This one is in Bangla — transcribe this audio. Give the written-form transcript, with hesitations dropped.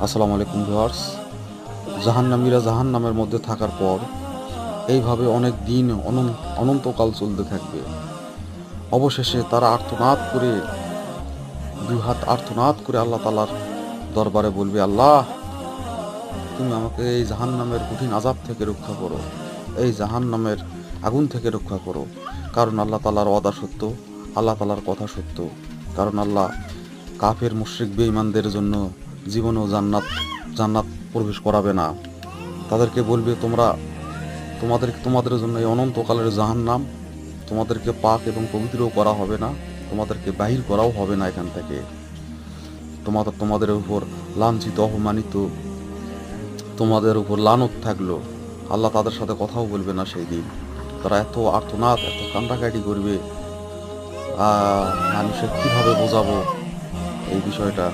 আসসালামু আলাইকুম ভিউয়ার্স। জাহান্নামীরা জাহান্নামের মধ্যে থাকার পর এইভাবে অনেক দিন অনন্তকাল চলতে থাকবে। অবশেষে তারা আর্তনাদ করে, দুই হাত আর্তনাদ করে আল্লাহ তাআলার দরবারে বলবে, আল্লাহ তুমি আমাকে এই জাহান্নামের কঠিন আযাব থেকে রক্ষা করো, এই জাহান্নামের আগুন থেকে রক্ষা করো। কারণ আল্লাহ তাআলার ওয়াদা সত্য, আল্লাহ তাআলার কথা সত্য। কারণ আল্লাহ কাফের মুশরিক বেঈমানদের জন্য জীবনেও জান্নাত প্রবেশ করাবে না। তাদেরকে বলবে, তোমাদের জন্য এই অনন্তকালের জাহান্নাম, তোমাদেরকে পাক এবং পবিত্রও করা হবে না, তোমাদেরকে বাহির করাও হবে না এখান থেকে। তোমাদের উপর লাঞ্ছিত, অপমানিত, তোমাদের উপর লানত থাকলো। আল্লাহ তাদের সাথে কথাও বলবে না সেই দিন। তারা এত আর্তনাদ, এত কান্নাকাটি করবে, মানুষের কিভাবে বোঝাবো এই বিষয়টা।